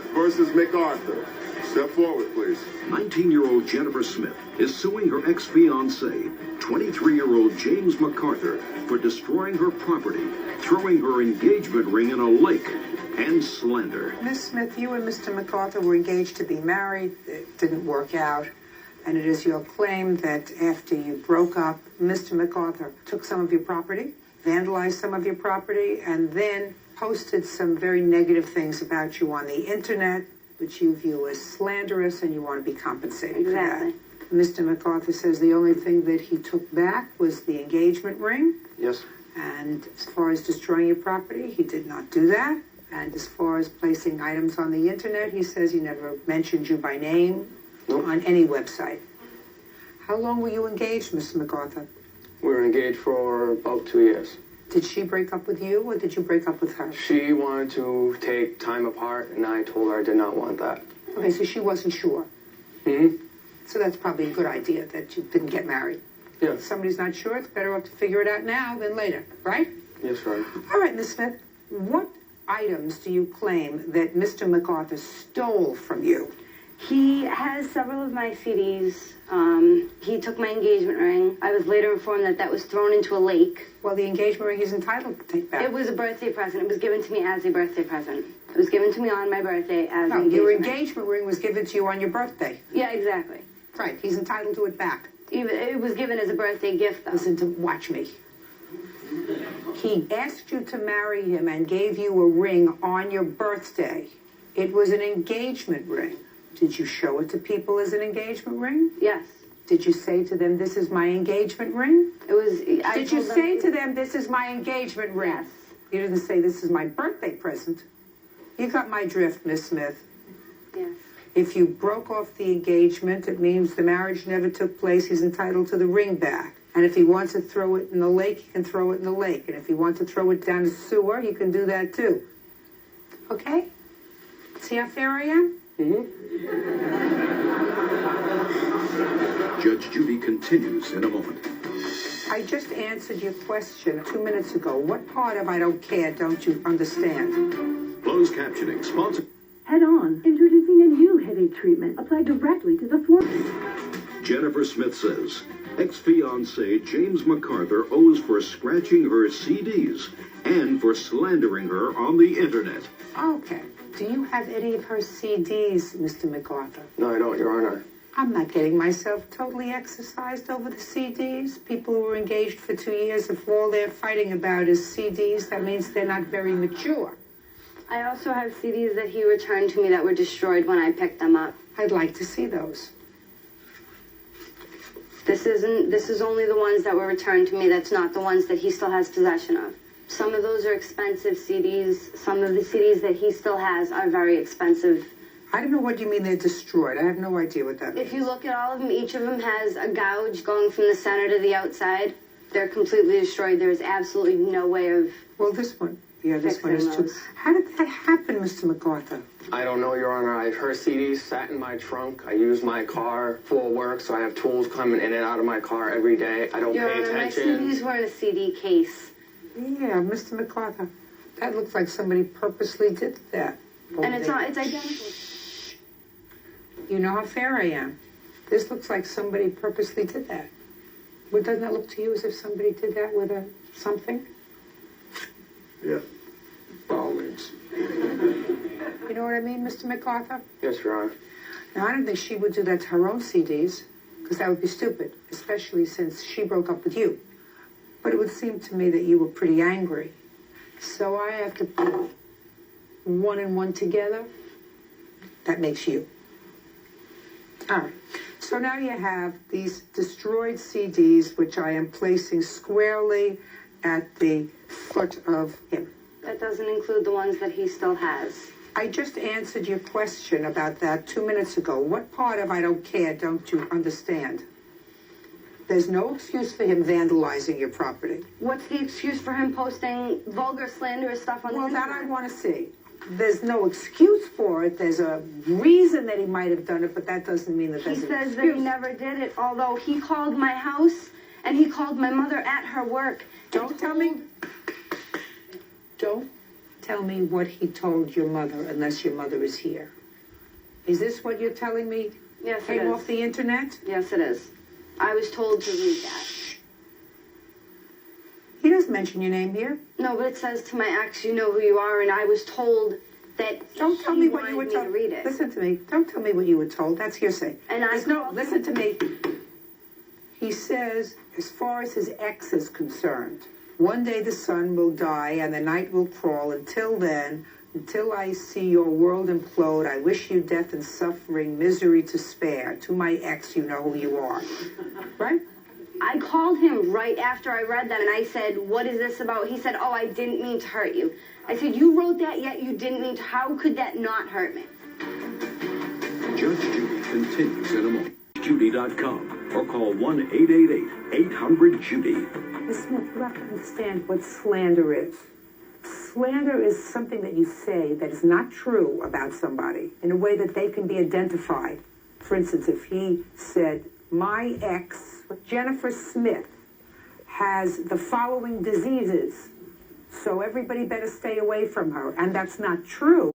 Versus MacArthur. Step forward, please. 19-year-old Jennifer Smith is suing her ex-fiancé, 23-year-old James MacArthur, for destroying her property, throwing her engagement ring in a lake, and slander. Miss Smith, you and Mr. MacArthur were engaged to be married. It didn't work out. And it is your claim that after you broke up, Mr. MacArthur took some of your property, vandalized some of your property, and then posted some very negative things about you on the internet, which you view as slanderous, and you want to be compensated for that. Mr. MacArthur says the only thing that he took back was the engagement ring. Yes. And as far as destroying your property, he did not do that. And as far as placing items on the internet, he says he never mentioned you by name on any website. How long were you engaged, Mr. MacArthur? We were engaged for about 2 years. Did she break up with you, or did you break up with her? She wanted to take time apart, and I told her I did not want that. Okay, so she wasn't sure. Mm-hmm. So that's probably a good idea that you didn't get married. Yeah. If somebody's not sure, it's better off to figure it out now than later, right? Yes, right. All right, Miss Smith, what items do you claim that Mr. MacArthur stole from you? He has several of my CDs. He took my engagement ring. I was later informed that that was thrown into a lake. Well, the engagement ring he's entitled to take back. It was a birthday present. It was given to me as a birthday present. It was given to me on my birthday as an engagement your ring. engagement ring was given to you on your birthday. Yeah, exactly. Right, he's entitled to it back. It was given as a birthday gift, though. Listen to, watch me. He asked you to marry him and gave you a ring on your birthday. It was an engagement ring. Did you show it to people as an engagement ring? Yes. Did you say to them, this is my engagement ring? It was... Did you say to them, this is my engagement ring? Yes. You didn't say, this is my birthday present. You got my drift, Miss Smith. Yes. If you broke off the engagement, it means the marriage never took place. He's entitled to the ring back. And if he wants to throw it in the lake, he can throw it in the lake. And if he wants to throw it down the sewer, he can do that too. Okay? See how fair I am? Mm-hmm. Judge Judy continues in a moment. I just answered your question 2 minutes ago. What part of I don't care don't you understand? Closed captioning sponsored. Head on, introducing a new headache treatment applied directly to the forehead. Jennifer Smith says ex-fiancé James MacArthur owes for scratching her CDs and for slandering her on the internet. Okay. Do you have any of her CDs, Mr. MacArthur? No, I don't, Your Honor. I'm not getting myself totally exercised over the CDs. People who were engaged for 2 years, if all they're fighting about is CDs, that means they're not very mature. I also have CDs that he returned to me that were destroyed when I picked them up. I'd like to see those. This is only the ones that were returned to me. That's not the ones that he still has possession of. Some of those are expensive CDs. Some of the CDs that he still has are very expensive. I don't know what you mean they're destroyed. I have no idea what that means. If you look at all of them, each of them has a gouge going from the center to the outside. They're completely destroyed. There's absolutely no way of... Well, this one. Yeah, this one is too. How did that happen, Mr. MacArthur? I don't know, Your Honor. Her CDs sat in my trunk. I use my car for work, so I have tools coming in and out of my car every day. I don't Your pay Honor, attention. my CDs were in a CD case. Yeah, Mr. MacArthur. That looks like somebody purposely did that. And it's identical. You know how fair I am. This looks like somebody purposely did that. Well, doesn't that look to you as if somebody did that with something? Yeah. By all means. You know what I mean, Mr. MacArthur? Yes, Your Honor. Now, I don't think she would do that to her own CDs, because that would be stupid, especially since she broke up with you. But it would seem to me that you were pretty angry. So I have to put 1 and 1 together. That makes you. All right. So now you have these destroyed CDs, which I am placing squarely at the foot of him. That doesn't include the ones that he still has. I just answered your question about that 2 minutes ago. What part of I don't care don't you understand? There's no excuse for him vandalizing your property. What's the excuse for him posting vulgar, slanderous stuff on the internet? Well, that I want to see. There's no excuse for it. There's a reason that he might have done it, but that doesn't mean that there's an excuse. He says that he never did it, although he called my house and he called my mother at her work. Don't tell me tell me what he told your mother unless your mother is here. Is this what you're telling me? Yes, it Came is. off the internet? Yes, it is. I was told to read that. He doesn't mention your name here. No, but it says to my ex, you know who you are, and I was told that Don't tell he me what you were wanted me to told. read it. Listen to me. Don't tell me what you were told. That's hearsay. And I No, called listen to him. me. He says, as far as his ex is concerned, one day the sun will die and the night will crawl. Until then, until I see your world implode, I wish you death and suffering, misery to spare. To my ex, you know who you are. Right? I called him right after I read that, and I said, what is this about? He said, oh, I didn't mean to hurt you. I said, you wrote that, yet you didn't mean to. How could that not hurt me? Judge Judy continues in a moment. Judy.com or call 1-888-800-JUDY. Ms. Smith, you have to understand what slander is. Slander is something that you say that is not true about somebody in a way that they can be identified. For instance, if he said, my ex, Jennifer Smith, has the following diseases, so everybody better stay away from her, and that's not true.